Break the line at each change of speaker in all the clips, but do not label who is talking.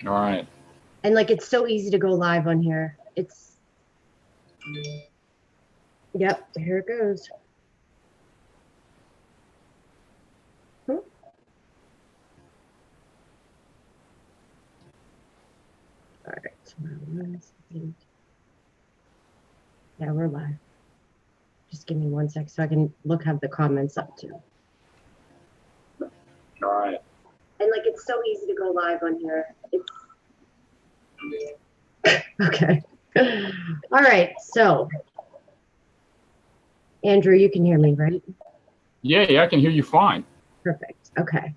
All right.
And like, it's so easy to go live on here. Yep, here it goes. All right. Yeah, we're live. Just give me 1 sec so I can have the comments up too.
All right.
And like, it's so easy to go live on here. Okay. All right. So, Andrew, you can hear me, right?
Yeah, I can hear you fine.
Perfect. Okay.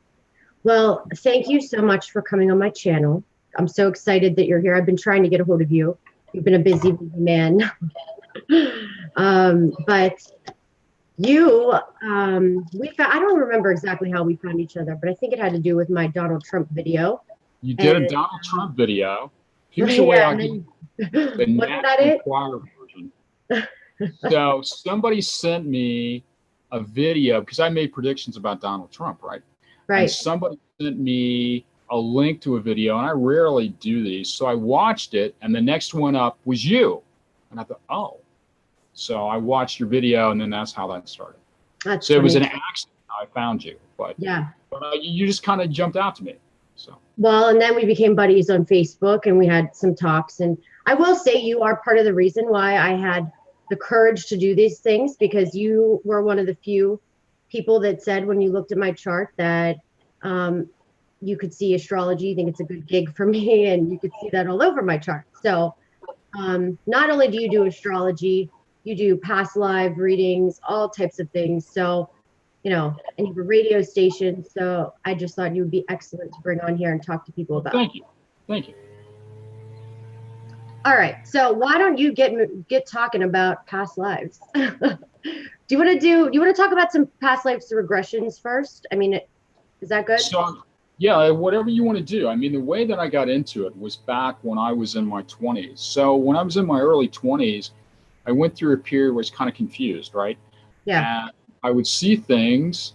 Well, thank you so much for coming on my channel. I'm so excited that you're here. I've been trying to get a hold of you. You've been a busy man. But you, I don't remember exactly how we found each other, but I think it had to do with my Donald Trump video.
You did a Donald Trump video. Here's the way
Yeah,
I get the
wasn't that
National
it?
Enquirer version. So somebody sent me a video because I made predictions about Donald Trump, right? And
Right.
somebody sent me a link to a video, and I rarely do these. So I watched it, and the next one up was you. And I thought, oh. So I watched your video, and then that's how that started.
That's
so
funny.
It was an accident I found you, but
yeah,
you just kind of jumped out to me. So
well, and then we became buddies on Facebook, and we had some talks. And I will say you are part of the reason why I had the courage to do these things, because you were one of the few people that said when you looked at my chart that you could see astrology. You think it's a good gig for me, and you could see that all over my chart. So not only do you do astrology, you do past live readings, all types of things. So, and you have a radio station. So I just thought you would be excellent to bring on here and talk to people about.
Thank you. Thank you.
All right. So why don't you get talking about past lives? Do you want to talk about some past lives regressions first? I mean, is that good?
So, yeah, whatever you want to do. I mean, the way that I got into it was back when I was in my 20s. So when I was in my early 20s, I went through a period where I was kind of confused, right?
Yeah.
And I would see things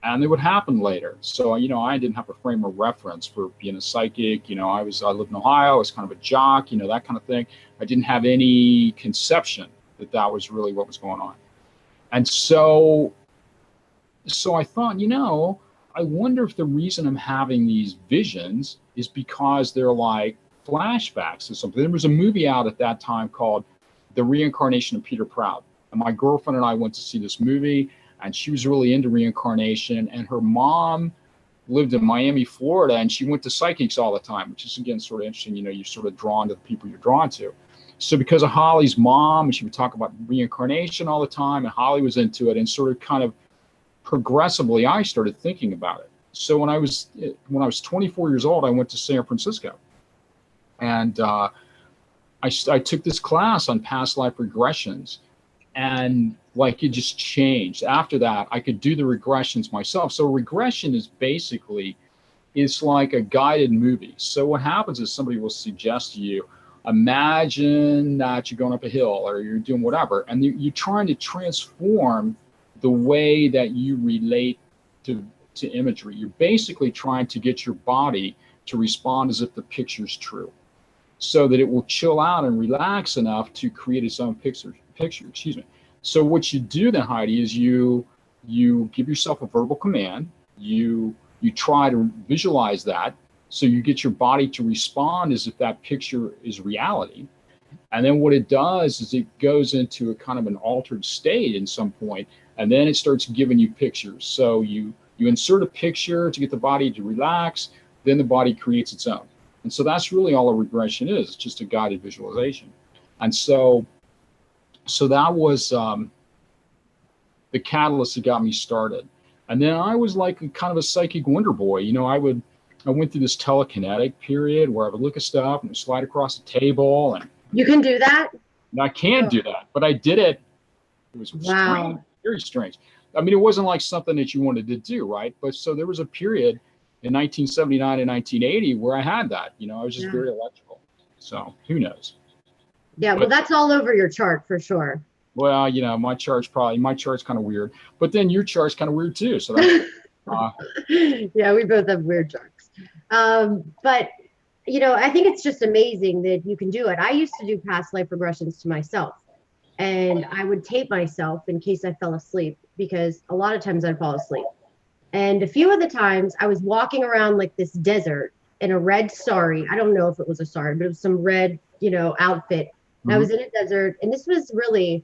and they would happen later. So, I didn't have a frame of reference for being a psychic. I lived in Ohio. I was kind of a jock, that kind of thing. I didn't have any conception that that was really what was going on. And so I thought, I wonder if the reason I'm having these visions is because they're like flashbacks or something. There was a movie out at that time called The Reincarnation of Peter Prout. And my girlfriend and I went to see this movie, and she was really into reincarnation. And her mom lived in Miami, Florida, and she went to psychics all the time, which is, again, sort of interesting. You're sort of drawn to the people you're drawn to. So because of Holly's mom, she would talk about reincarnation all the time, and Holly was into it, and sort of kind of progressively, I started thinking about it. So when I was 24 years old, I went to San Francisco, and I took this class on past life regressions, and like it just changed. After that, I could do the regressions myself. So regression is basically, it's like a guided movie. So what happens is somebody will suggest to you, imagine that you're going up a hill or you're doing whatever, and you're trying to transform the way that you relate to imagery. You're basically trying to get your body to respond as if the picture's true, so that it will chill out and relax enough to create its own picture. Excuse me. So what you do then, Heidi, is you give yourself a verbal command. You try to visualize that, so you get your body to respond as if that picture is reality. And then what it does is it goes into a kind of an altered state in some point, and then it starts giving you pictures. So you insert a picture to get the body to relax, then the body creates its own. And so that's really all a regression is. It's just a guided visualization. And so that was the catalyst that got me started. And then I was like kind of a psychic wonder boy. I went through this telekinetic period where I would look at stuff and slide across the table. And
you can do that?
I can do that, but I did it. It was strange, very strange. I mean, it wasn't like something that you wanted to do, right? But so there was a period in 1979 and 1980 where I had that. I was just very electrical. So who knows?
Yeah, well, that's all over your chart for sure.
Well, my chart's kind of weird, but then your chart's kind of weird too. So that's
yeah, we both have weird charts. But I think it's just amazing that you can do it. I used to do past life regressions to myself, and I would tape myself in case I fell asleep, because a lot of times I'd fall asleep. And a few of the times I was walking around like this desert in a red sari. I don't know if it was a sari, but it was some red, outfit. And I was in a desert, and this was really,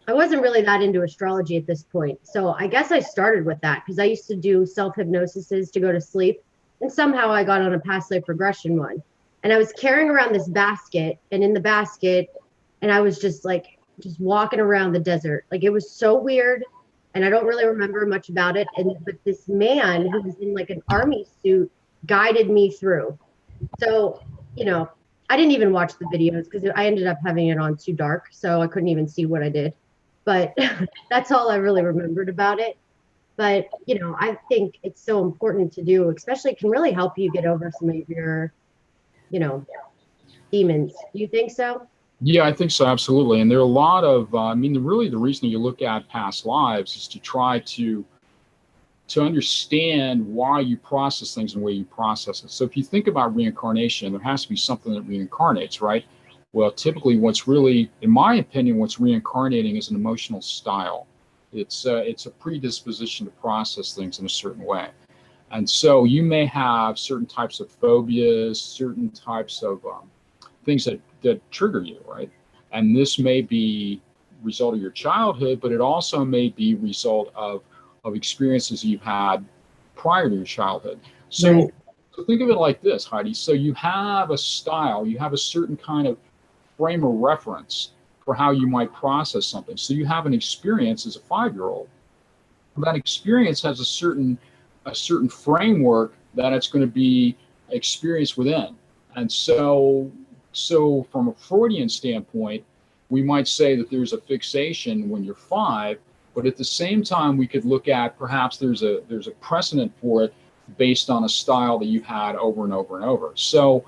I wasn't really that into astrology at this point. So I guess I started with that because I used to do self-hypnosises to go to sleep. And somehow I got on a past life regression one. And I was carrying around this basket, and in the basket, and I was just walking around the desert. Like, it was so weird. And I don't really remember much about it. But this man who was in like an army suit guided me through. So, I didn't even watch the videos because I ended up having it on too dark. So I couldn't even see what I did. But that's all I really remembered about it. But, I think it's so important to do, especially it can really help you get over some of your, demons. Do you think so?
Yeah, I think so, absolutely. And there are a lot of, really the reason you look at past lives is to try to understand why you process things and the way you process it. So if you think about reincarnation, there has to be something that reincarnates, right? Well, typically what's really, in my opinion, what's reincarnating is an emotional style. It's a predisposition to process things in a certain way. And so you may have certain types of phobias, certain types of things that trigger you, right? And this may be result of your childhood, but it also may be result of experiences you've had prior to your childhood. So,
Right.
so think of it like this, Heidi. So you have a style, you have a certain kind of frame of reference for how you might process something. So you have an experience as a 5-year-old. That experience has a certain framework that it's going to be experienced within. And so from a Freudian standpoint, we might say that there's a fixation when you're 5, but at the same time, we could look at perhaps there's a precedent for it based on a style that you've had over and over and over. So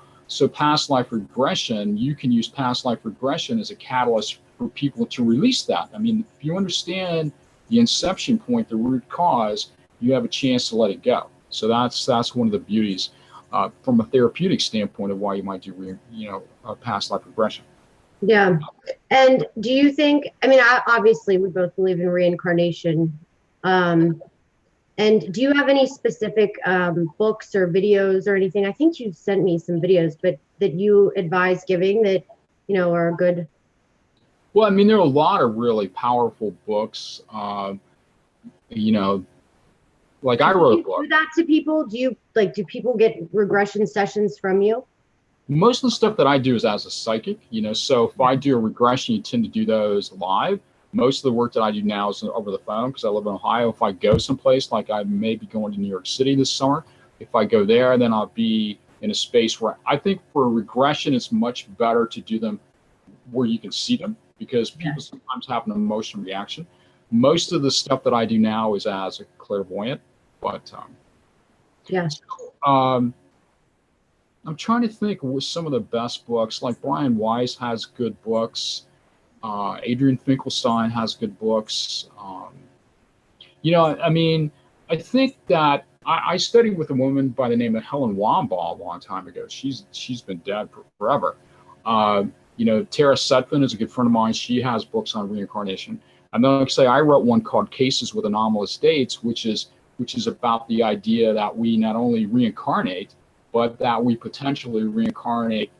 past life regression, you can use past life regression as a catalyst for people to release that. I mean, if you understand the inception point, the root cause, you have a chance to let it go. So that's one of the beauties from a therapeutic standpoint of why you might do past life regression.
Yeah. And do you think, obviously we both believe in reincarnation. And do you have any specific books or videos or anything? I think you sent me some videos, but that you advise giving that, are good.
Well, there are a lot of really powerful books. Like I wrote a book.
Do you do that to people? Do people get regression sessions from you?
Most of the stuff that I do is as a psychic, so if I do a regression, you tend to do those live. Most of the work that I do now is over the phone because I live in Ohio. If I go someplace, like I may be going to New York City this summer, if I go there, then I'll be in a space where I think for regression, it's much better to do them where you can see them because people sometimes have an emotional reaction. Most of the stuff that I do now is as a clairvoyant, but I'm trying to think of some of the best books. Like Brian Weiss has good books. Adrian Finkelstein has good books. I think that I studied with a woman by the name of Helen Wamball a long time ago. She's been dead forever. Tara Sutphin is a good friend of mine. She has books on reincarnation. And then, like I say, I wrote one called Cases with Anomalous Dates, which is about the idea that we not only reincarnate, but that we potentially reincarnate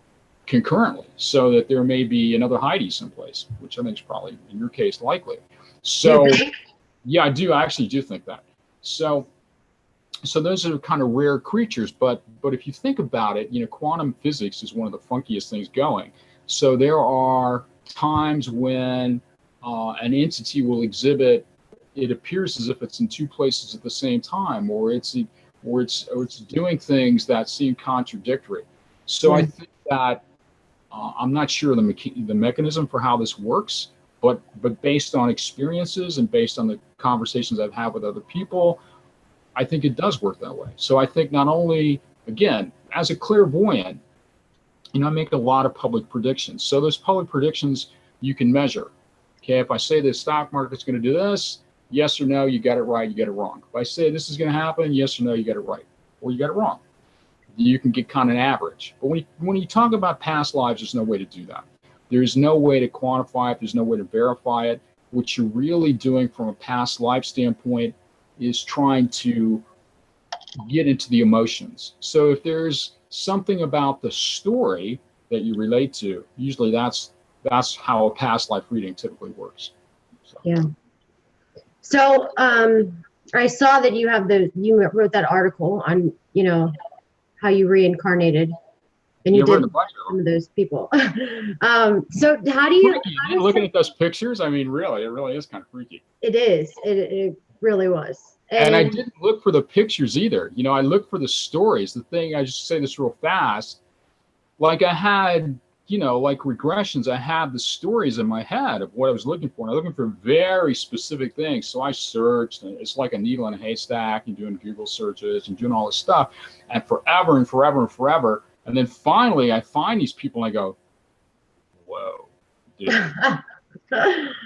concurrently, so that there may be another Heidi someplace, which I think is probably, in your case, likely. So, yeah, I actually do think that. So those are kind of rare creatures, but if you think about it, quantum physics is one of the funkiest things going. So there are times when an entity will exhibit, it appears as if it's in two places at the same time, or it's doing things that seem contradictory. So I think that I'm not sure the mechanism for how this works, but based on experiences and based on the conversations I've had with other people, I think it does work that way. So I think not only, again, as a clairvoyant, I make a lot of public predictions. So those public predictions you can measure. Okay, if I say the stock market's going to do this, yes or no, you got it right, you got it wrong. If I say this is going to happen, yes or no, you got it right, or you got it wrong. you can get kind of an average. But when you talk about past lives, there's no way to do that. There's no way to quantify it. There's no way to verify it. What you're really doing from a past life standpoint is trying to get into the emotions. So if there's something about the story that you relate to, usually that's how a past life reading typically works. So.
Yeah. So I saw that you wrote that article on, how you reincarnated, and you did some of those people. So how do you
looking at those pictures? I mean, really, it really is kind of freaky.
It is. It really was.
And I didn't look for the pictures either. I looked for the stories. The thing, I just say this real fast, like I had, like regressions, I had the stories in my head of what I was looking for. And I'm looking for very specific things. So I searched, and it's like a needle in a haystack, and doing Google searches and doing all this stuff. And forever and forever and forever. And then finally I find these people and I go, whoa, dude.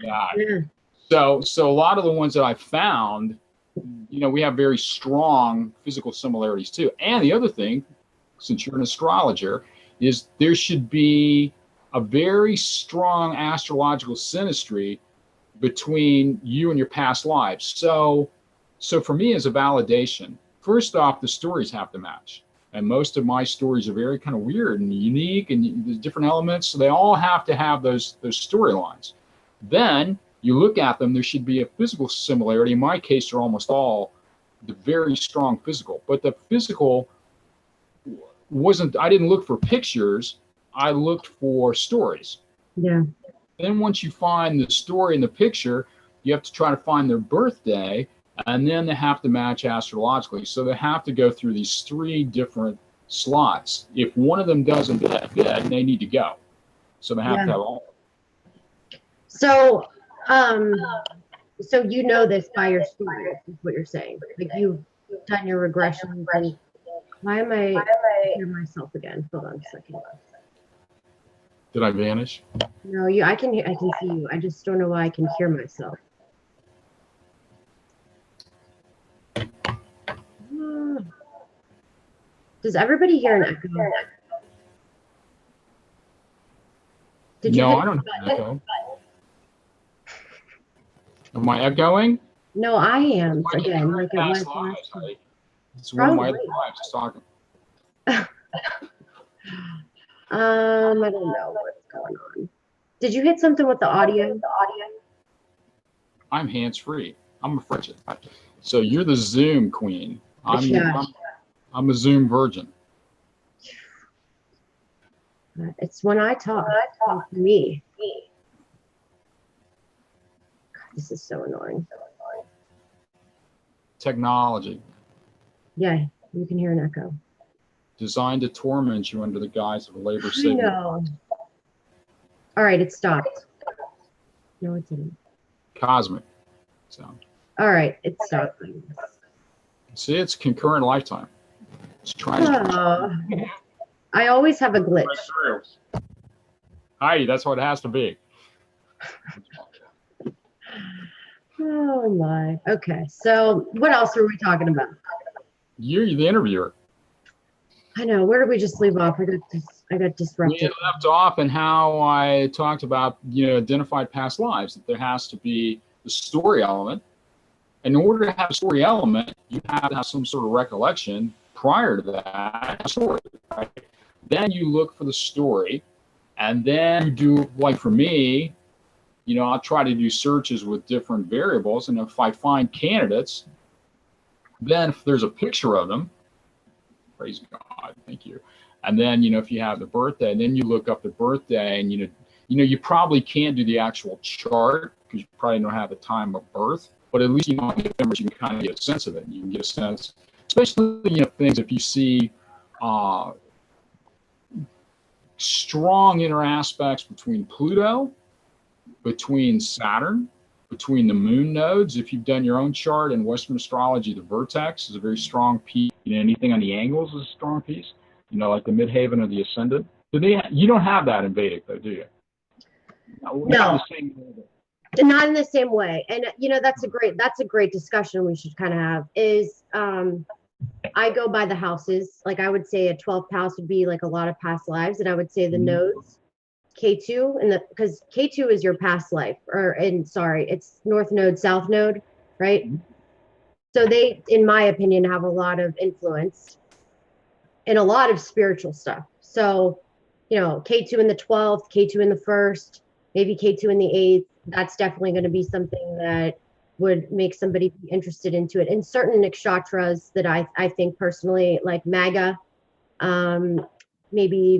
Yeah. So a lot of the ones that I found, we have very strong physical similarities too. And the other thing, since you're an astrologer, is there should be a very strong astrological synastry between you and your past lives. So for me, as a validation, first off, the stories have to match. And most of my stories are very kind of weird and unique, and there's different elements. So they all have to have those storylines. Then you look at them, there should be a physical similarity. In my case, they're almost all the very strong physical. But the physical I didn't look for pictures. I looked for stories.
Yeah.
Then once you find the story and the picture, you have to try to find their birthday, and then they have to match astrologically. So they have to go through these 3 different slots. If one of them doesn't fit, they need to go. So they have to have all.
So, so this by your story, is what you're saying. Like you've done your regression. Why am I hear myself again? Hold on a second.
Did I vanish?
No, I can see you. I just don't know why I can hear myself. Does everybody hear an echo?
No, I don't hear an echo. Am I echoing?
No, I am. Again, like it was
last time. It's one of my other lives talking.
I don't know what's going on. Did you hit something with the audio?
I'm hands-free. I'm a frigid. So you're the Zoom queen. I'm a Zoom virgin.
It's when I talk to me. God, this is so annoying.
Technology.
Yeah, you can hear an echo.
Designed to torment you under the guise of a labor saving.
No. All right, it stopped. No, it didn't.
Cosmic sound.
All right, it stopped.
See, it's concurrent lifetime. It's trying to.
I always have a glitch.
Heidi, that's what it has to be.
Oh my. Okay, so what else were we talking about?
You're the interviewer.
I know. Where did we just leave off? I got disrupted.
We left off in how I talked about, identified past lives, that there has to be the story element. In order to have a story element, you have to have some sort of recollection prior to that story, right? Then you look for the story, and then you do, like for me, I'll try to do searches with different variables, and if I find candidates, then if there's a picture of them, praise God, thank you. And then, if you have the birthday, and then you look up the birthday, and you probably can't do the actual chart because you probably don't have the time of birth, but at least on the numbers, you can kind of get a sense of it. You can get a sense, especially things if you see strong inner aspects between Pluto, between Saturn, between the moon nodes. If you've done your own chart in Western astrology, the vertex is a very strong piece. Anything on the angles is a strong piece. Like the midhaven or the ascendant. You don't have that in Vedic, though, do you?
No. Not in the same way. And that's a great discussion we should kind of have. Is I go by the houses. Like I would say a 12th house would be like a lot of past lives. And I would say the
Mhm.
nodes, K2, and because K2 is your past life, it's North Node, South Node, right?
Mhm.
So they, in my opinion, have a lot of influence in a lot of spiritual stuff. So, K2 in the 12th, K2 in the first, maybe K2 in the eighth. That's definitely going to be something that would make somebody be interested into it. And certain nakshatras that I think personally, like MAGA, um, maybe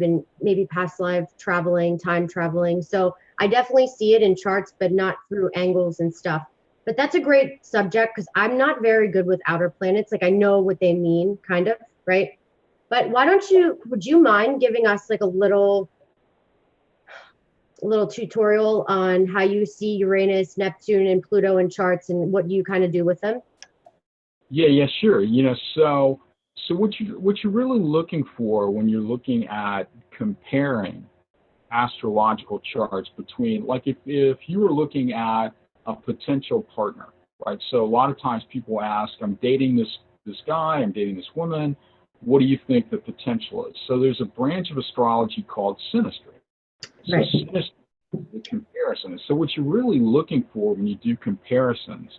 past life traveling, time traveling. So I definitely see it in charts, but not through angles and stuff. But that's a great subject because I'm not very good with outer planets. Like I know what they mean, kind of, right? But would you mind giving us like a little tutorial on how you see Uranus, Neptune, and Pluto in charts and what you kind of do with them?
Yeah, sure. So what you're really looking for when you're looking at comparing astrological charts between, like, if you were looking at a potential partner, right? So a lot of times people ask, I'm dating this guy, I'm dating this woman, what do you think the potential is? So there's a branch of astrology called synastry. So
Right.
synastry, the comparison. So what you're really looking for when you do comparisons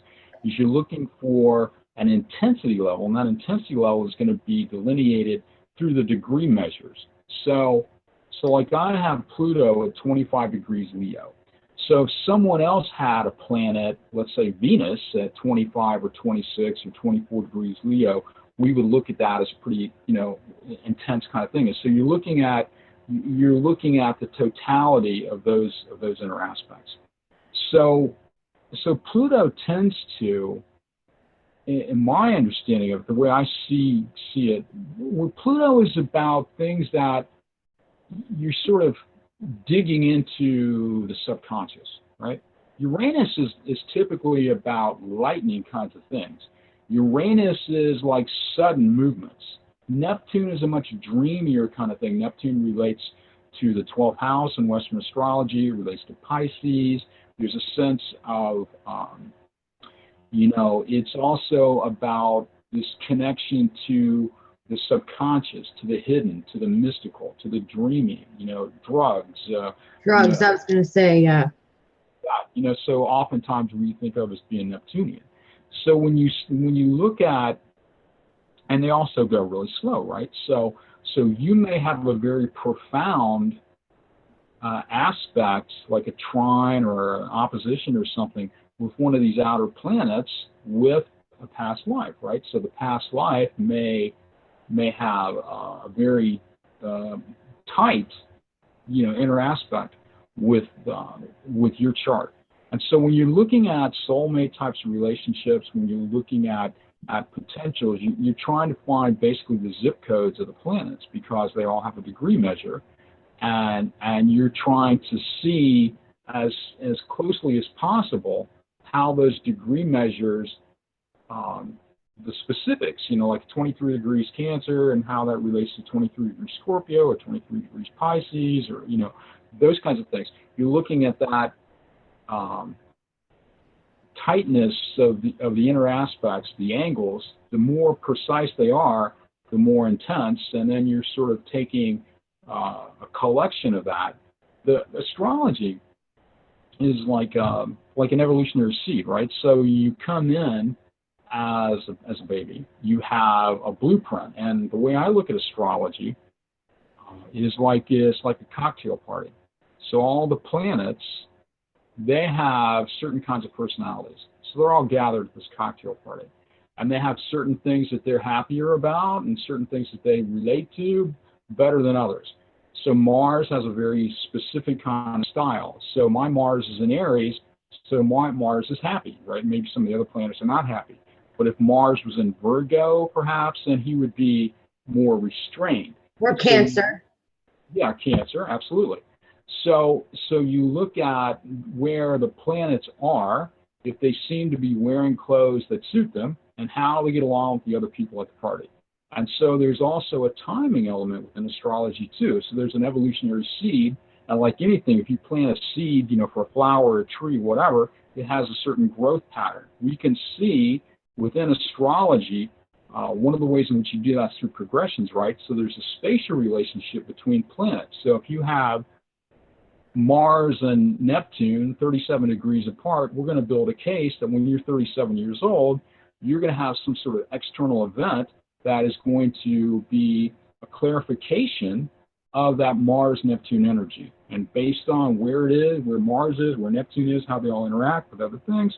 is you're looking for an intensity level, and that intensity level is going to be delineated through the degree measures. So like I have Pluto at 25 degrees Leo. So if someone else had a planet, let's say Venus, at 25 or 26 or 24 degrees Leo, we would look at that as a pretty, intense kind of thing. And so you're looking at the totality of those inner aspects. So Pluto tends to, in my understanding of the way I see it, where Pluto is about things that you're sort of digging into the subconscious, right? Uranus is typically about lightning kinds of things. Uranus is like sudden movements. Neptune is a much dreamier kind of thing. Neptune relates to the 12th house in Western astrology, it relates to Pisces. There's a sense of, it's also about this connection to the subconscious, to the hidden, to the mystical, to the dreaming, drugs, you
Drugs, I
know,
was going to say, yeah.
so oftentimes we think of as being Neptunian. So when you look at, and they also go really slow, right? So you may have a very profound aspect, like a trine or an opposition or something, with one of these outer planets with a past life, right? So the past life may have a very tight, inner aspect with your chart. And so when you're looking at soulmate types of relationships, when you're looking at potentials, you're trying to find basically the zip codes of the planets because they all have a degree measure, and you're trying to see as closely as possible how those degree measures, the specifics, like 23 degrees Cancer and how that relates to 23 degrees Scorpio or 23 degrees Pisces, or those kinds of things. You're looking at that tightness of the inner aspects, the angles. The more precise they are, the more intense, and then you're sort of taking a collection of that. The astrology is like an evolutionary seed, right? So you come in as a baby, you have a blueprint, and the way I look at astrology is it's like a cocktail party. So all the planets, they have certain kinds of personalities. So they're all gathered at this cocktail party. And they have certain things that they're happier about and certain things that they relate to better than others. So Mars has a very specific kind of style. So my Mars is in Aries, so my Mars is happy, right? Maybe some of the other planets are not happy. But if Mars was in Virgo, perhaps, then he would be more restrained.
Or
So,
Cancer.
yeah, Cancer, absolutely. So you look at where the planets are, if they seem to be wearing clothes that suit them, and how they get along with the other people at the party. And so there's also a timing element within astrology too. So there's an evolutionary seed, and like anything, if you plant a seed, for a flower or a tree, whatever, it has a certain growth pattern. We can see within astrology One of the ways in which you do that is through progressions, right? So there's a spatial relationship between planets. So if you have Mars and Neptune 37 degrees apart, we're going to build a case that when you're 37 years old, you're going to have some sort of external event that is going to be a clarification of that Mars-Neptune energy. And based on where it is, where Mars is, where Neptune is, how they all interact with other things,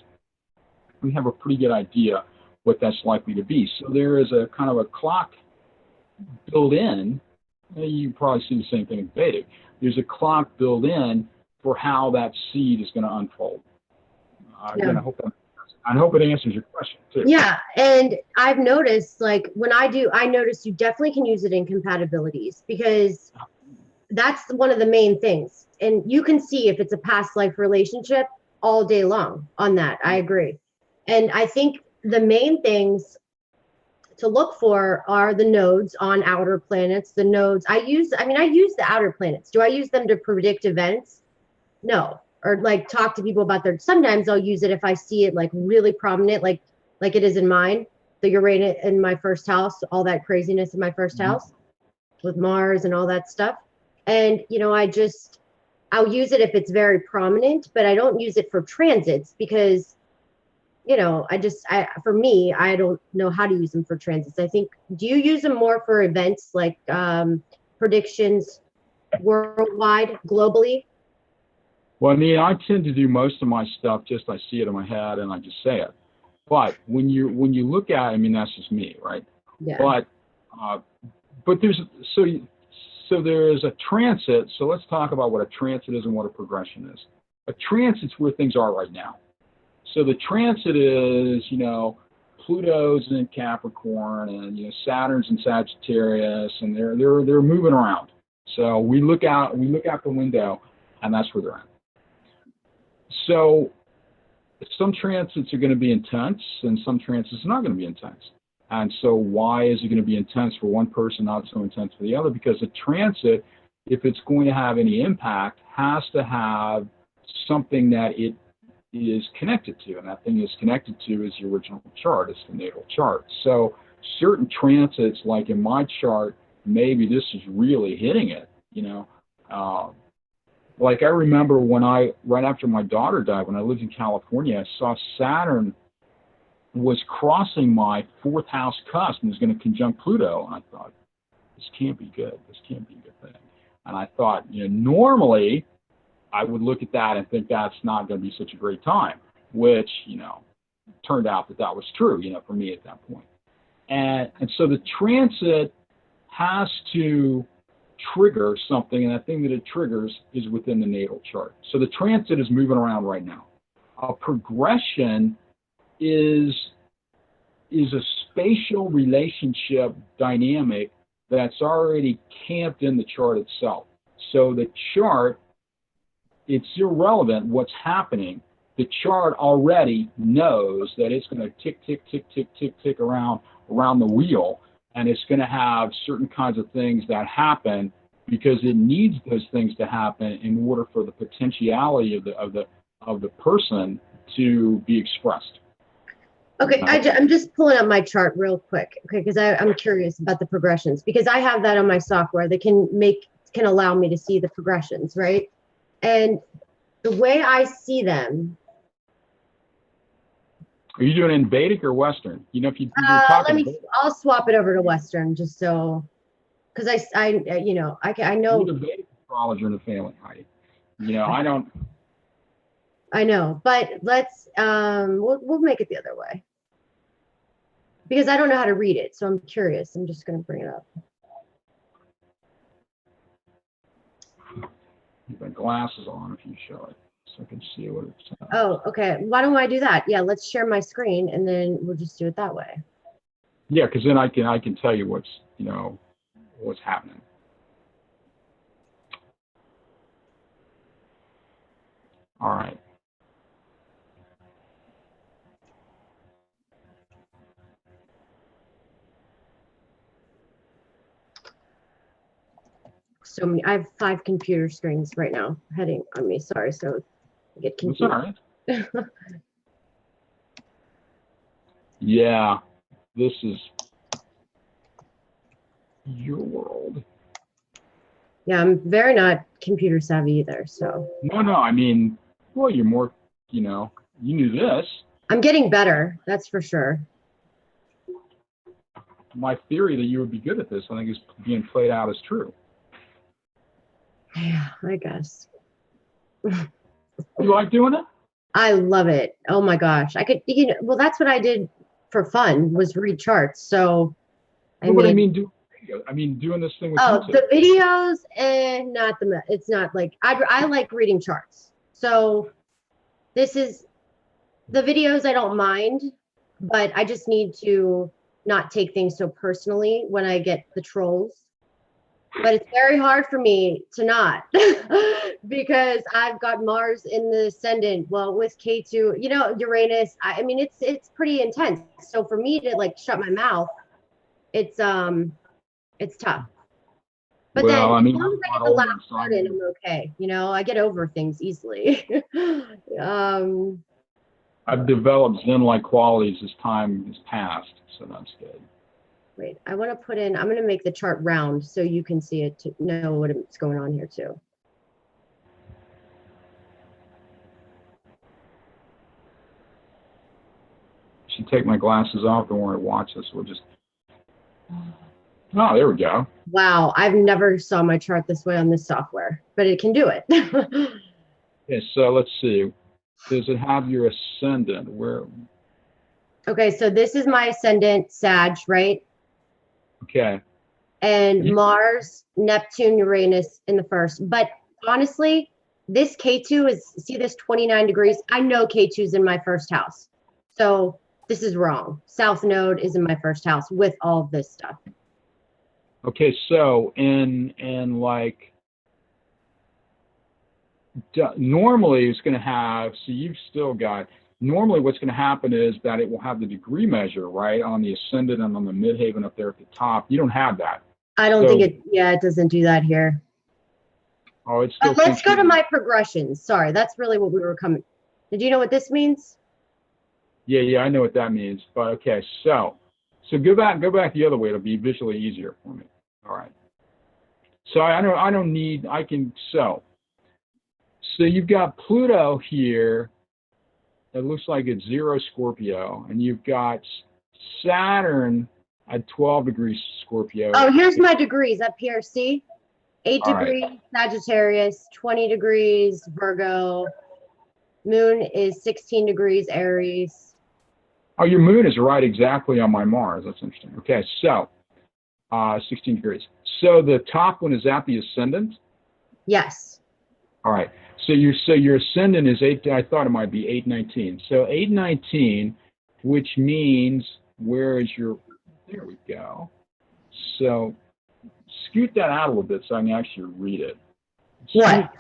we have a pretty good idea what that's likely to be. So there is a kind of a clock built in. You probably see the same thing in Vedic. There's a clock built in for how that seed is going to unfold. Again, I hope it answers your question too.
Yeah, and I've noticed, like when I notice you definitely can use it in compatibilities, because that's one of the main things. And you can see if it's a past life relationship all day long on that. I agree. And I think the main things to look for are the nodes on outer planets. The nodes I use the outer planets. Do I use them to predict events? No. Or like talk to people about sometimes I'll use it if I see it like really prominent, like it is in mine, the Uranus in my first house, all that craziness in my first house with Mars and all that stuff. And, I'll use it if it's very prominent, but I don't use it for transits because, for me, I don't know how to use them for transits. I think, do you use them more for events like predictions worldwide, globally?
Well, I tend to do most of my stuff just I see it in my head and I just say it. But when you look at it, that's just me, right?
Yeah.
But there's there is a transit. So let's talk about what a transit is and what a progression is. A transit's where things are right now. So the transit is, Pluto's in Capricorn and Saturn's in Sagittarius, and they're moving around. So we look out the window, and that's where they're at. So some transits are going to be intense, and some transits are not going to be intense. And so why is it going to be intense for one person, not so intense for the other? Because a transit, if it's going to have any impact, has to have something that it is connected to. And that thing is connected to is the original chart. It's the natal chart. So certain transits, like in my chart, maybe this is really hitting it, Like I remember right after my daughter died, when I lived in California, I saw Saturn was crossing my fourth house cusp and was going to conjunct Pluto. And I thought, this can't be good. This can't be a good thing. And I thought, normally I would look at that and think that's not going to be such a great time, which, turned out that was true, for me at that point. And so the transit has to trigger something, and that thing that it triggers is within the natal chart. So the transit is moving around right now. A progression is a spatial relationship dynamic that's already camped in the chart itself. So the chart, it's irrelevant what's happening. The chart already knows that it's going to tick, tick, tick, tick, tick, tick around the wheel, and it's going to have certain kinds of things that happen because it needs those things to happen in order for the potentiality of the person to be expressed.
Okay, I'm just pulling up my chart real quick, okay, because I'm curious about the progressions, because I have that on my software that can allow me to see the progressions, right? And the way I see them.
Are you doing it in Vedic or Western? If you're talking.
I'll swap it over to Western just so, because I know.
You're the Vedic astrologer in the family, Heidi. I don't.
I know, but let's we'll make it the other way, because I don't know how to read it, so I'm curious. I'm just going to bring it up.
You've got glasses on if you show it, so I can see what it says.
Oh, okay. Why don't I do that? Yeah, let's share my screen, and then we'll just do it that way.
Yeah, because then I can tell you what's happening. All right.
So many. I have 5 computer screens right now heading on me. Sorry, so I get confused.
That's all right. Yeah, this is Your world.
Yeah, I'm very not computer savvy either. So
No, I mean, well, you're more, you know, you knew this.
I'm getting better. That's for sure.
My theory that you would be good at this, I think, is being played out as true.
Yeah, I guess.
You like doing it?
I love it. Oh my gosh. I could, well, that's what I did for fun was read charts. So,
No, but I mean, doing this thing with
oh,
YouTube.
the videos and it's not like, I like reading charts. So this is the videos I don't mind, but I just need to not take things so personally when I get the trolls. But it's very hard for me to not because I've got Mars in the ascendant. Well, with K2, Uranus. I mean, it's pretty intense. So for me to like shut my mouth, it's tough. But then
Well, I
as
mean,
long as I
I'm
get
not
the
old,
last
so
part in, I'm okay. I get over things easily.
I've developed Zen-like qualities as time has passed, so that's good.
Wait, I want to put in, I'm going to make the chart round so you can see it to know what's going on here too.
I should take my glasses off. Don't worry, watch this. We'll just. Oh, there we go.
Wow, I've never saw my chart this way on this software, but it can do it.
Okay, so let's see. Does it have your ascendant? Where?
Okay, so this is my ascendant, Sag, right?
Okay.
And Mars, Neptune, Uranus in the first. But honestly, this K2 is, see this 29 degrees? I know K2 is in my first house. So this is wrong. South Node is in my first house with all of this stuff.
Okay, so in like normally it's going to have, so you've still got, normally what's going to happen is that it will have the degree measure, right, on the ascendant and on the midhaven up there at the top. You don't have that.
I don't think it doesn't do that here.
Oh, it's still.
Let's go to my progressions. Sorry, that's really what we were coming. Did you know what this means?
Yeah, I know what that means. But okay, so go back the other way. It'll be visually easier for me. All right. So so you've got Pluto here. It looks like it's 0 Scorpio, and you've got Saturn at 12 degrees Scorpio.
Oh, here's my degrees up here. See, 8
All
degrees
right.
Sagittarius, 20 degrees Virgo. Moon is 16 degrees Aries.
Oh, your moon is right exactly on my Mars. That's interesting. Okay, so 16 degrees. So the top one, is that the ascendant?
Yes.
All right. So your ascendant is 8. I thought it might be 819. So 819, which means where is your? There we go. So scoot that out a little bit so I can actually read it.
What?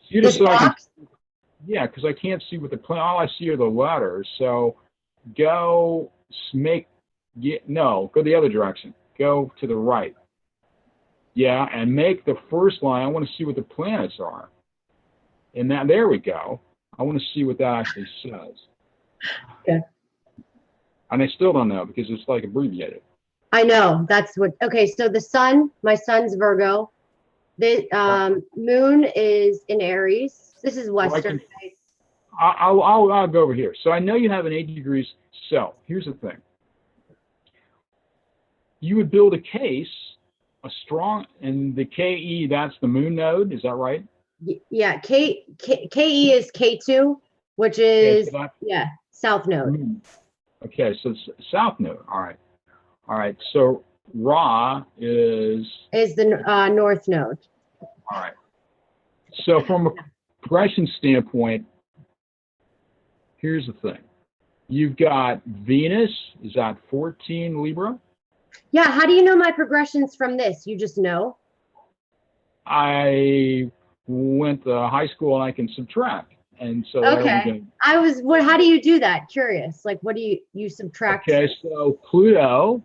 Scoot
This
it so
box?
yeah, because I can't see what the plan. All I see are the letters. So go go the other direction. Go to the right. Yeah, and make the first line. I want to see what the planets are. And there we go. I want to see what that actually says.
Okay.
And I still don't know because it's like abbreviated.
I know. That's what. Okay, so the sun, my sun's Virgo. The moon is in Aries. This is Western.
I'll go over here. So I know you have an 8 degrees. So here's the thing. You would build a case, and the KE, that's the moon node. Is that right?
Yeah, KE is K2, which is south node.
Okay, so south node. All right. So Ra is
the north node.
All right. So from a progression standpoint, here's the thing. You've got Venus is at 14 Libra.
Yeah, how do you know my progressions from this? You just know?
I went to high school and I can subtract. And so
okay. How do you do that? Curious. Like what do you subtract?
Okay, so Pluto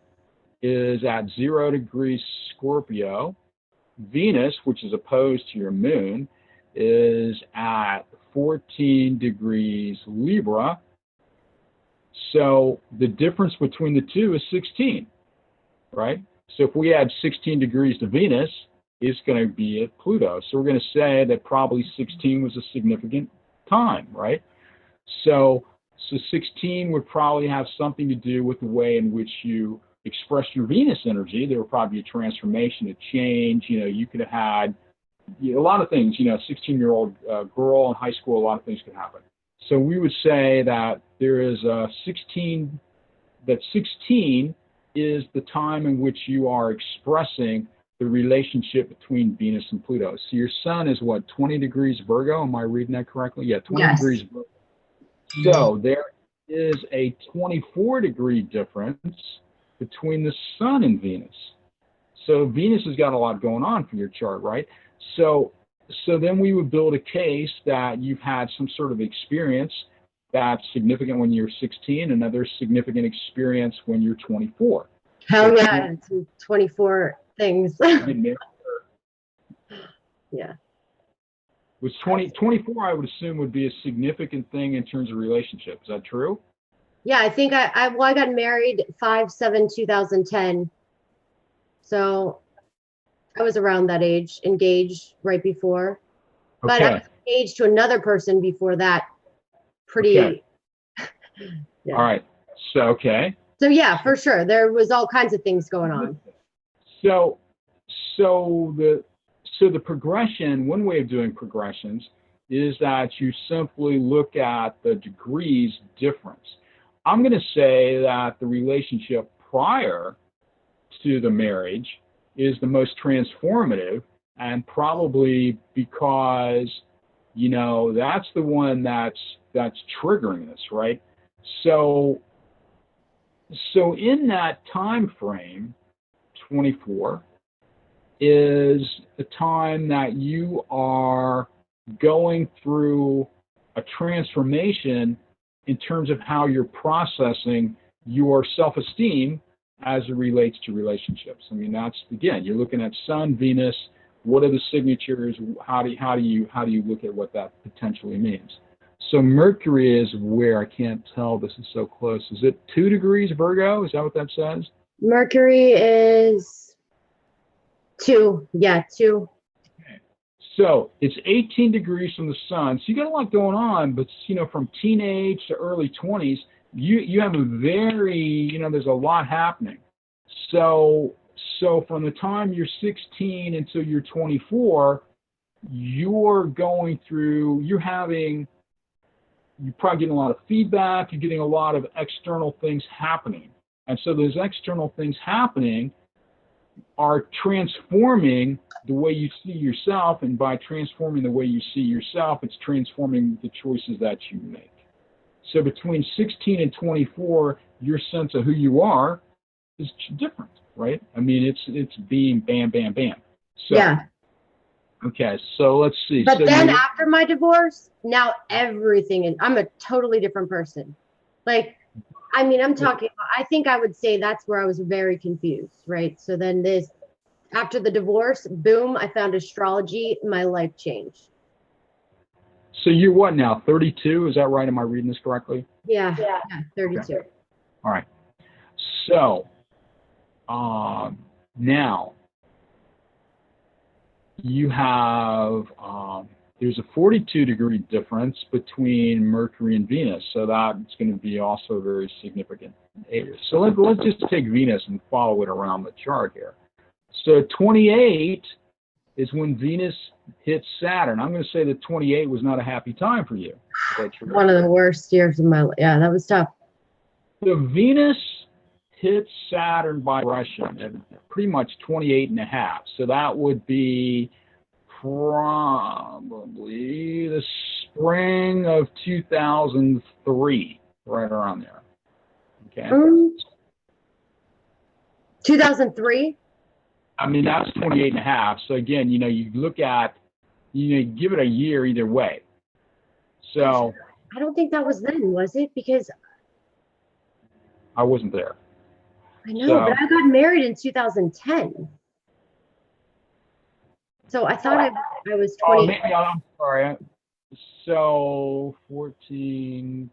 is at 0 degrees Scorpio. Venus, which is opposed to your moon, is at 14 degrees Libra. So the difference between the two is 16, right? So if we add 16 degrees to Venus, it's going to be at Pluto. So we're going to say that probably 16 was a significant time, right? So 16 would probably have something to do with the way in which you express your Venus energy. There would probably be a transformation, a change. You could have had a lot of things. 16-year-old girl in high school, a lot of things could happen. So we would say that there is a 16, that 16 is the time in which you are expressing the relationship between Venus and Pluto. So your sun is what, 20 degrees Virgo? Am I reading that correctly? Yeah, 20
Yes.
degrees Virgo. So there is a 24-degree difference between the sun and Venus. So Venus has got a lot going on for your chart, right? So then we would build a case that you've had some sort of experience that's significant when you're 16, another significant experience when you're 24.
Hell yeah, 24 things. Yeah.
Was 24, I would assume, would be a significant thing in terms of relationship. Is that true?
Yeah, I think I got married 5/7/2010. So I was around that age, engaged right before. But I was engaged to another person before that. Pretty. Yeah.
All right. So
yeah, for sure. There was all kinds of things going on.
So the progression, one way of doing progressions is that you simply look at the degrees difference. I'm going to say that the relationship prior to the marriage is the most transformative, and probably because, that's the one that's triggering this, right? So in that time frame, 24 is the time that you are going through a transformation in terms of how you're processing your self-esteem as it relates to relationships. I mean, that's, again, you're looking at Sun, Venus. What are the signatures? How do you look at what that potentially means? So Mercury is where, I can't tell, this is so close. Is it 2 degrees Virgo? Is that what that says?
Mercury is 2. Yeah, 2.
Okay. So it's 18 degrees from the sun. So you got a lot going on, but from teenage to early 20s, you have a very, there's a lot happening. So from the time you're 16 until you're 24, you're probably getting a lot of feedback, you're getting a lot of external things happening. And so those external things happening are transforming the way you see yourself, and by transforming the way you see yourself, it's transforming the choices that you make. So between 16 and 24, your sense of who you are is different, right? I mean, it's being bam, bam, bam. So,
yeah.
Okay, so let's see.
But then after my divorce, now everything, I'm a totally different person. Like, I mean, I'm talking, I think I would say that's where I was very confused, right? So then after the divorce, boom, I found astrology, my life changed.
So you're what now, 32? Is that right? Am I reading this correctly?
Yeah 32.
Okay. All right. So now you have, there's a 42-degree difference between Mercury and Venus, so that's going to be also very significant. So let's just take Venus and follow it around the chart here. So 28 is when Venus hits Saturn. I'm going to say that 28 was not a happy time for you.
One of the worst years of my life. Yeah, that was tough.
So Venus hits Saturn by regression at pretty much 28 and a half. So that would be probably the spring of 2003, right around there. Okay.
2003?
I mean, that's 28 and a half. So again, you look at, you give it a year either way. So
I don't think that was then, was it? Because
I wasn't there.
I know, but I got married in 2010. So I thought I was 20.
Oh, maybe, I'm sorry. So 14,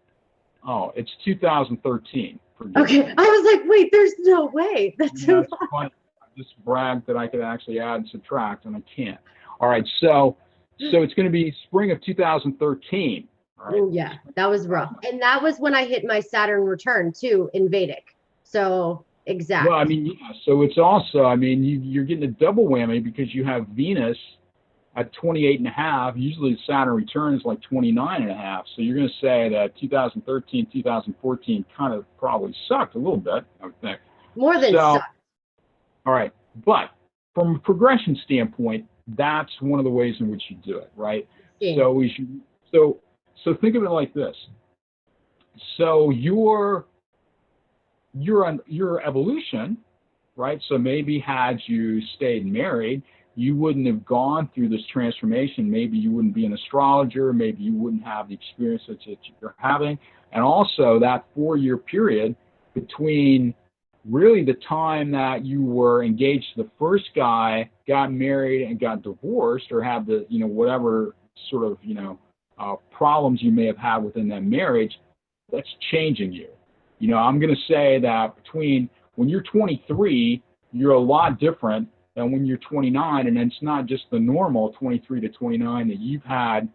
it's 2013.
Okay, I was like, wait, there's no way. That's too long.
just bragged that I could actually add and subtract, and I can't. All right, so it's going to be spring of 2013. All right.
Oh yeah, that was rough. And that was when I hit my Saturn return too in Vedic. So exact.
Well, I mean, yeah. So it's also, I mean, you're getting a double whammy because you have Venus at 28 and a half. Usually Saturn return is like 29 and a half. So you're going to say that 2013, 2014 kind of probably sucked a little bit, I would think.
More than
so,
sucked.
All right. But from a progression standpoint, that's one of the ways in which you do it, right?
Yeah.
So we should, so think of it like this. So your evolution, right? So maybe had you stayed married, you wouldn't have gone through this transformation. Maybe you wouldn't be an astrologer. Maybe you wouldn't have the experience that you're having. And also that 4-year period between really the time that you were engaged to the first guy, got married and got divorced, or had the, whatever sort of, problems you may have had within that marriage, that's changing you. I'm going to say that between when you're 23, you're a lot different than when you're 29, and it's not just the normal 23 to 29 that you've had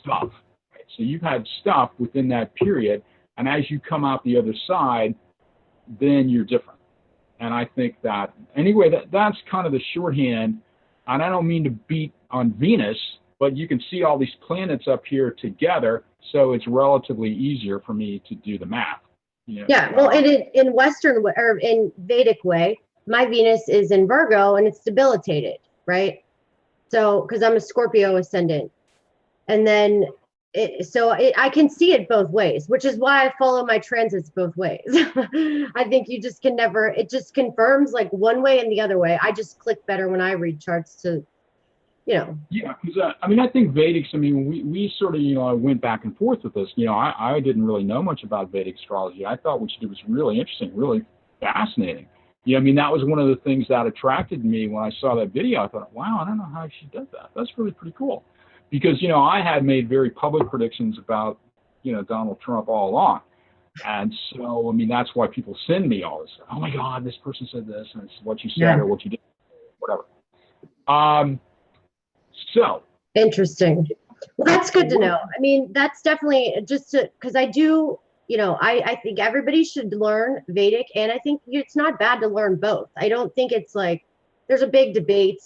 stuff. Right? So you've had stuff within that period, and as you come out the other side, then you're different. And I think that, anyway, that's kind of the shorthand, and I don't mean to beat on Venus, but you can see all these planets up here together, so it's relatively easier for me to do the math.
Yeah, well, in Western or in Vedic way, my Venus is in Virgo and it's debilitated, right? So, because I'm a Scorpio ascendant, and then I can see it both ways, which is why I follow my transits both ways. I think you just can never. It just confirms like one way and the other way. I just click better when I read charts to. Yeah,
because I think Vedics, we sort of, I went back and forth with this. I didn't really know much about Vedic astrology. I thought what she did was really interesting, really fascinating. That was one of the things that attracted me when I saw that video. I thought, wow, I don't know how she did that. That's really pretty cool. Because, I had made very public predictions about, Donald Trump all along. And so, that's why people send me all this. Oh, my God, this person said this, and it's what you said or what you did, whatever. So
interesting. Well, that's good to know. That's definitely just because I do, I think everybody should learn Vedic, and I think it's not bad to learn both. I don't think it's like there's a big debate.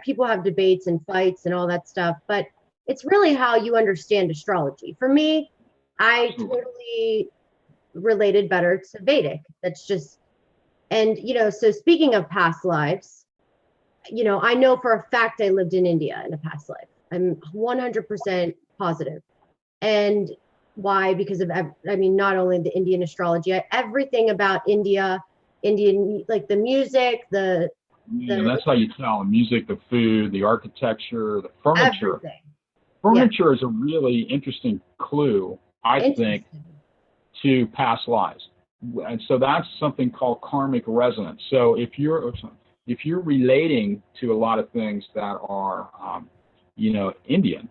People have debates and fights and all that stuff, but it's really how you understand astrology. For me, I totally related better to Vedic. That's just, and so speaking of past lives, I know for a fact I lived in India in a past life. I'm 100% positive. And why? Because of, not only the Indian astrology, everything about Indian, like the music,
that's how you tell. The music, the food, the architecture, the furniture.
Everything.
Furniture is a really interesting clue, I think, to past lives. And so that's something called karmic resonance. So if you're relating to a lot of things that are, Indian,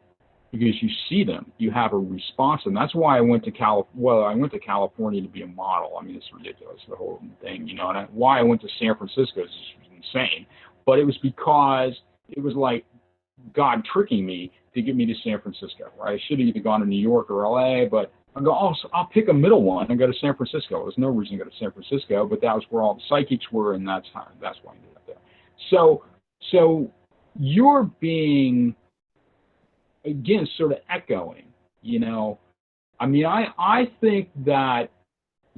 because you see them, you have a response, and that's why I went to California to be a model. It's ridiculous, the whole thing, and why I went to San Francisco is insane. But it was because it was like God tricking me to get me to San Francisco. Right? I should have either gone to New York or LA, but I'll pick a middle one and go to San Francisco. There's no reason to go to San Francisco, but that was where all the psychics were, and that's why I ended up there. So you're being, again, sort of echoing, I think that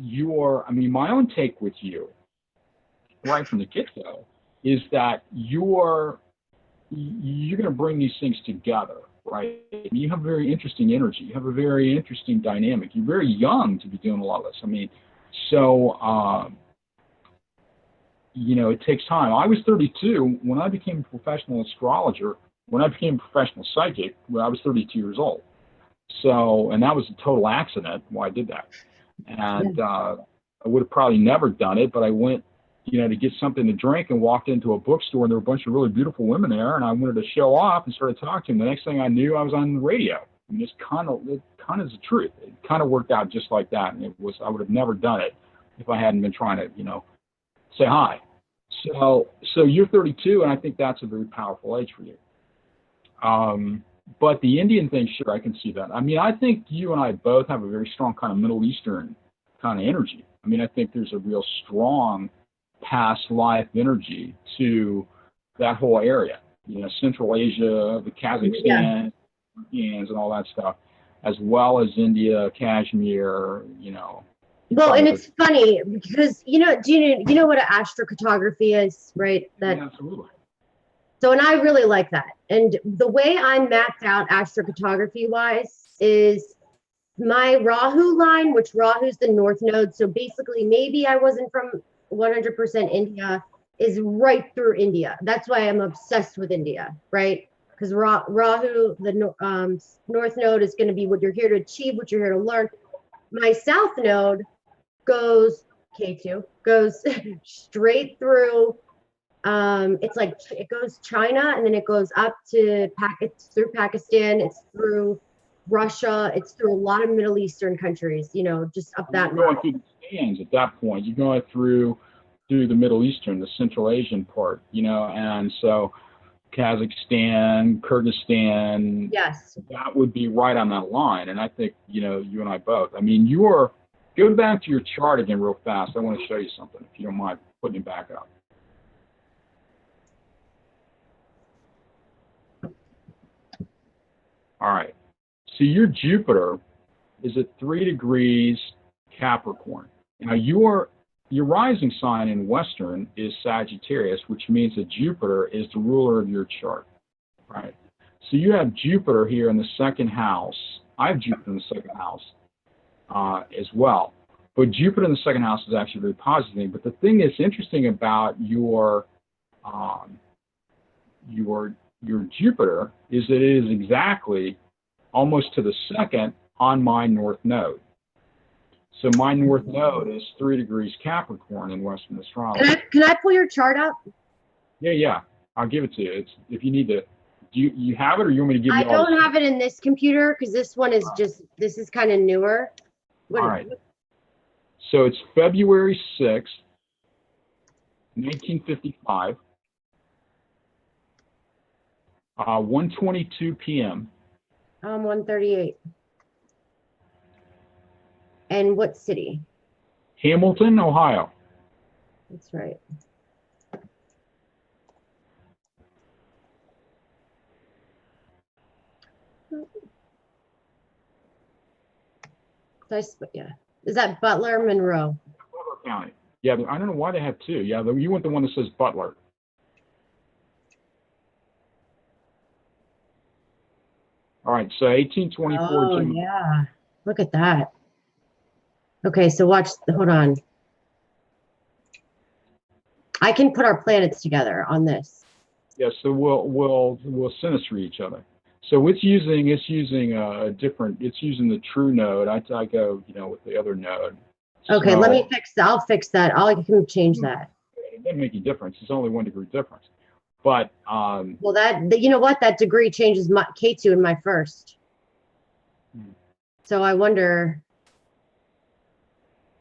my own take with you, right from the get-go, is that you're going to bring these things together, right? You have a very interesting energy. You have a very interesting dynamic. You're very young to be doing a lot of this. It takes time. I was 32 when I became a professional astrologer. When I became a professional psychic, I was 32 years old. So, and that was a total accident why I did that. And I would have probably never done it, but I went, to get something to drink and walked into a bookstore, and there were a bunch of really beautiful women there, and I wanted to show off and started talking to them. The next thing I knew, I was on the radio. It kind of is the truth. It kind of worked out just like that, and I would have never done it if I hadn't been trying to, say hi. So you're 32, and I think that's a very powerful age for you. But the Indian thing, sure, I can see that. I mean, I think you and I both have a very strong kind of Middle Eastern kind of energy. I mean, I think there's a real strong past life energy to that whole area. You know, Central Asia, the Kazakhstan, and all that stuff, as well as India, Kashmir. You know.
Well, and it's funny because you know what astrocartography is, right?
Yeah, absolutely.
So, and I really like that. And the way I mapped out astrocartography wise is my Rahu line, which Rahu's the north node. So basically, maybe I wasn't from 100% India, is right through India. That's why I'm obsessed with India, right? Because Rahu, the north node, is going to be what you're here to achieve, what you're here to learn. My south node goes, K2, goes straight through. It's like it goes China, and then it goes up to it's through Pakistan, it's through Russia, it's through a lot of Middle Eastern countries, you know, just up that.
You're going through the stands at that point. You're going through the Middle Eastern, the Central Asian part, you know, and so Kazakhstan, Kyrgyzstan,
yes,
that would be right on that line. And I think, you know, you and I both. I mean, go back to your chart again real fast. I want to show you something, if you don't mind putting it back up. All right. So your Jupiter is at 3 degrees Capricorn. Now your rising sign in Western is Sagittarius, which means that Jupiter is the ruler of your chart. Right. So you have Jupiter here in the second house. I have Jupiter in the second house as well. But Jupiter in the second house is actually very positive. But the thing that's interesting about your Jupiter is that it is exactly almost to the second on my north node. So my north node is 3 degrees Capricorn in Western astrology.
Can I pull your chart up?
Yeah. I'll give it to you. It's, if you need to. Do you have it, or you want me to give you?
I don't have it in this computer because this one is this is kind of newer.
All right. So it's February 6th, 1955. 1:22 p.m.
1:38. And what city?
Hamilton, Ohio.
That's right. Yeah. Is that Butler, Monroe?
Butler County. Yeah, I don't know why they have two. Yeah, you want the one that says Butler. All right, so 1824.
Oh, yeah. Look at that. Okay, so hold on. I can put our planets together on this.
Yeah, so we'll synastry each other. So it's using a different. It's using the true node. I go, you know, with the other node.
Okay,
so,
let me fix that. I'll fix that. I can change that.
It doesn't make a difference. It's only 1 degree difference. But
well, you know what? That degree changes my K2 in my first. So I wonder,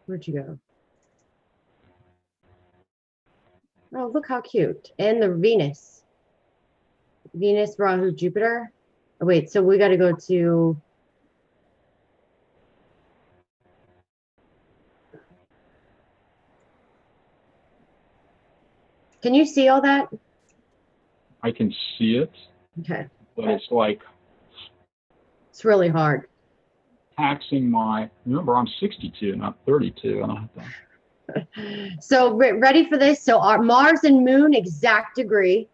where'd you go? Oh, look how cute. And the Venus, Rahu, Jupiter. Oh, wait, so we got to go to. Can you see all that?
I can see it.
Okay.
But it's like.
It's really hard.
Taxing remember, I'm 62, not 32. I don't have to.
So ready for this? So our Mars and Moon exact degree.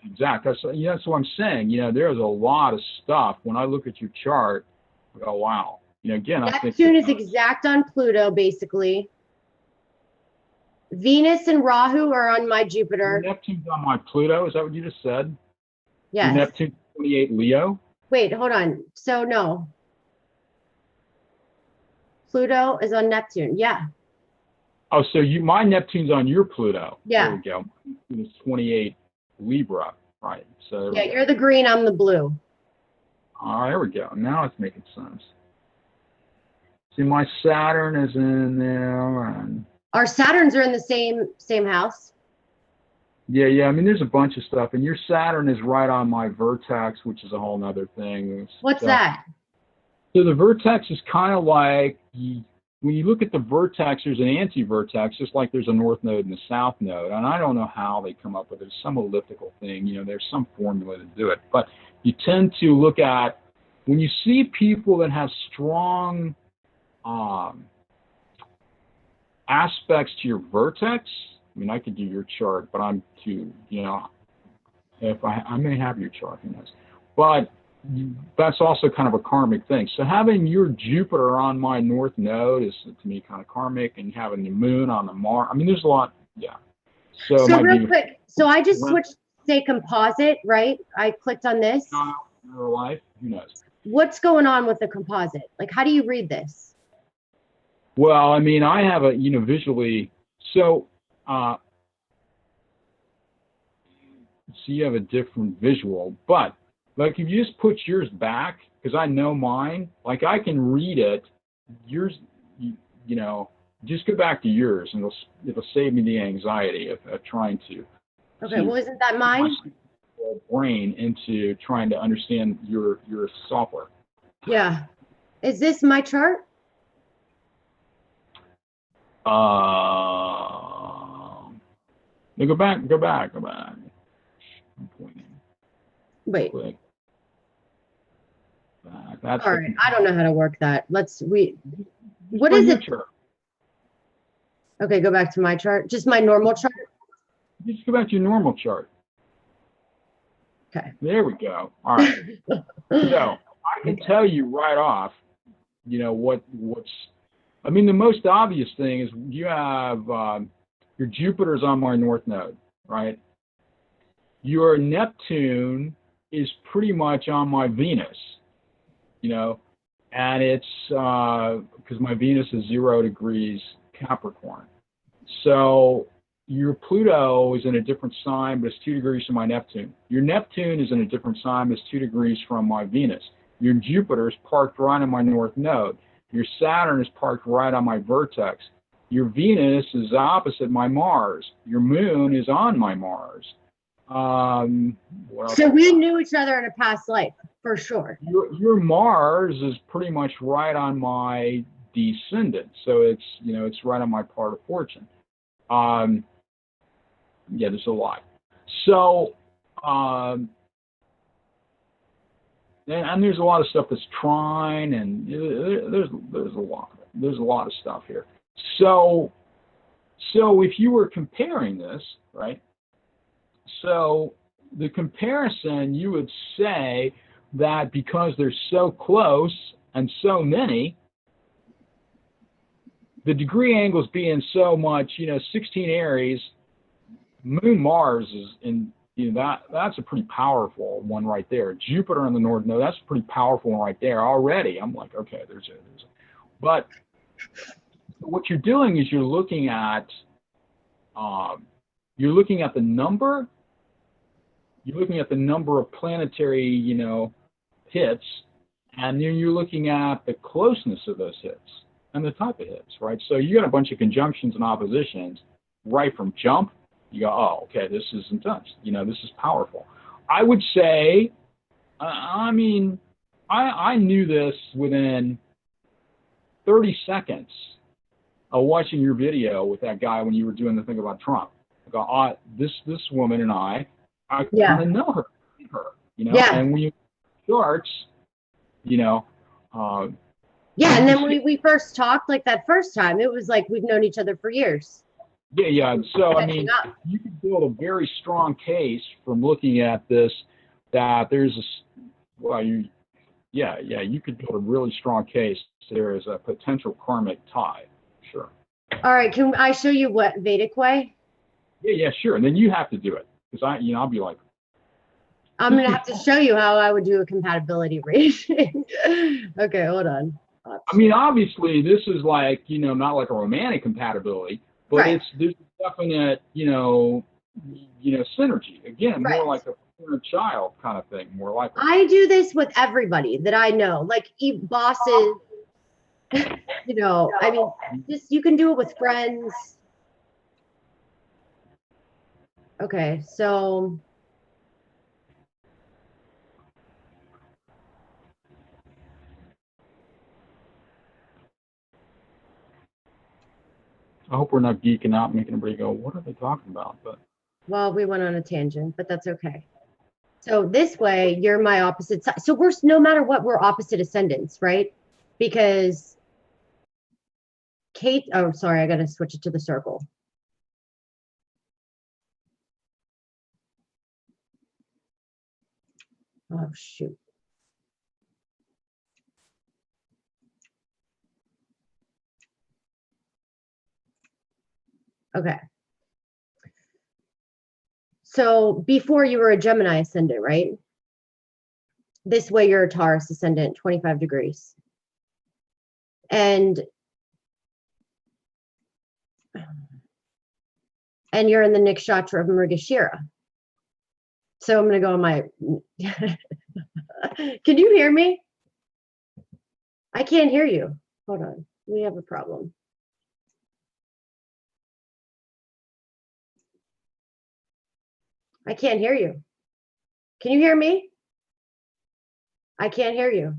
Exact. That's what I'm saying. You know, there's a lot of stuff. When I look at your chart, I go, wow. You know, again, I think
Neptune is exact on Pluto, basically. Venus and Rahu are on my Jupiter.
Neptune's on my Pluto. Is that what you just said?
Yes.
Neptune 28 Leo.
Wait, hold on. So no. Pluto is on Neptune. Yeah.
Oh, so my Neptune's on your Pluto.
Yeah.
There we go. It's 28 Libra. Right. So
yeah, you're the green, I'm the blue.
All right, there we go. Now it's making sense. See, my Saturn is in there, and
our Saturns are in the same house.
Yeah. I mean, there's a bunch of stuff, and your Saturn is right on my vertex, which is a whole nother thing.
What's
So,
that?
so the vertex is kind of like when you look at the vertex, there's an anti-vertex, just like there's a north node and a south node. And I don't know how they come up with it. It's some elliptical thing. You know, there's some formula to do it. But you tend to look at, when you see people that have strong aspects to your vertex, I mean, I could do your chart, but I'm too, you know, if I may have your chart, who knows. But that's also kind of a karmic thing. So having your Jupiter on my north node is, to me, kind of karmic, and having the moon on the Mars. I mean, there's a lot, yeah. So
real quick, so I just switched, say composite, right? I clicked on this.
Your life, who knows?
What's going on with the composite? Like, how do you read this?
Well, I mean, I have a, you know, visually, so you have a different visual, but like if you just put yours back, because I know mine, like I can read it, yours, you know, just go back to yours, and it'll save me the anxiety of trying to.
Okay, well, isn't that mine?
Brain into trying to understand your software.
Yeah. Is this my chart?
No, go back. I'm pointing.
Wait.
Click. That's
all right. I don't know how to work that. What is it?
Chart.
Okay, go back to my chart. Just my normal chart?
Just go back to your normal chart.
Okay.
There we go. All right. So I can tell you right off, you know, what's, I mean, the most obvious thing is you have your Jupiter's on my north node, right? Your Neptune is pretty much on my Venus, you know, and it's because my Venus is 0 degrees Capricorn. So your Pluto is in a different sign, but it's 2 degrees from my Neptune. Your Neptune is in a different sign, but it's 2 degrees from my Venus. Your Jupiter is parked right on my north node. Your Saturn is parked right on my vertex. Your Venus is opposite my Mars. Your Moon is on my Mars.
So we knew each other in a past life, for sure.
Your Mars is pretty much right on my descendant. So it's, you know, it's right on my part of fortune. Yeah, there's a lot. So, and there's a lot of stuff that's trine, and there's a lot. There's a lot of stuff here. So if you were comparing this, right? So the comparison, you would say that because they're so close and so many, the degree angles being so much, you know, 16 Aries, Moon Mars is in, you know, that's a pretty powerful one right there. Jupiter on the north node, that's a pretty powerful one right there already. I'm like, okay, there's it. But what you're doing is you're looking at the number. You're looking at the number of planetary, you know, hits, and then you're looking at the closeness of those hits and the type of hits, right? So you got a bunch of conjunctions and oppositions right from jump. You go, oh, okay, this is intense. You know, this is powerful. I would say, I mean, I knew this within 30 seconds of watching your video with that guy when you were doing the thing about Trump. I go, this woman and I kind of know her, you know, and when you charts, you know.
Yeah, and then we first talked like that first time. It was like we've known each other for years.
Yeah. So, I mean, you could build a very strong case from looking at this that there's you could build a really strong case. There is a potential karmic tie. Sure.
All right. Can I show you what Vedic way?
Yeah, sure. And then you have to do it because I'll be like,
I'm going to have to show you how I would do a compatibility reading. Okay, hold on.
I mean, obviously, this is like, you know, not like a romantic compatibility, but there's definite, you know, synergy. Again, more like a parent child kind of thing, more like.
I do this with everybody that I know, like bosses, you know, I mean, just you can do it with friends. Okay, so
I hope we're not geeking out, making everybody go, what are they talking about? But
well, we went on a tangent, but that's okay. So this way, you're my opposite side. So we're, no matter what, we're opposite ascendants, right? Because Kate, oh, sorry, I got to switch it to the circle. Oh, shoot. Okay. So before you were a Gemini ascendant, right? This way you're a Taurus ascendant, 25 degrees. And you're in the nakshatra of Mrigashira. So I'm going to go on my, can you hear me? I can't hear you. Hold on. We have a problem. I can't hear you. Can you hear me? I can't hear you.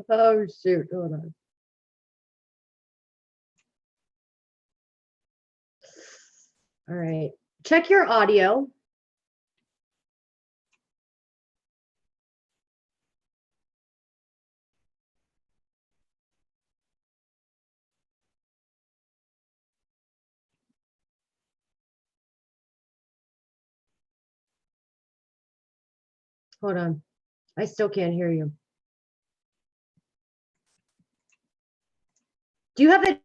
Oh, shoot. Hold on. All right. Check your audio. Hold on. I still can't hear you. Do you have it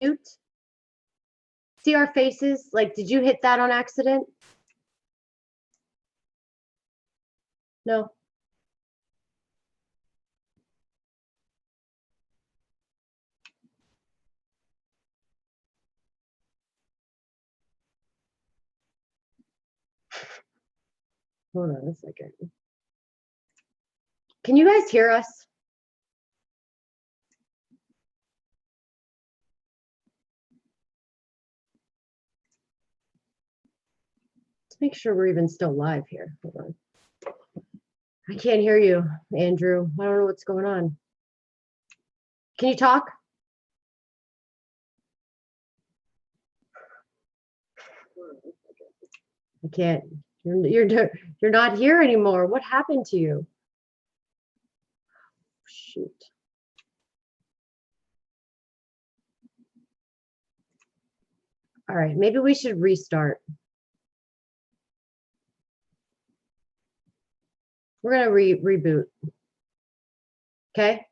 mute? See our faces? Like, did you hit that on accident? No. Hold on a second. Can you guys hear us? Let's make sure we're even still live here. Hold on. I can't hear you, Andrew. I don't know what's going on. Can you talk? I can't. You're not here anymore. What happened to you? Shoot. All right, maybe we should restart. We're gonna reboot. Okay.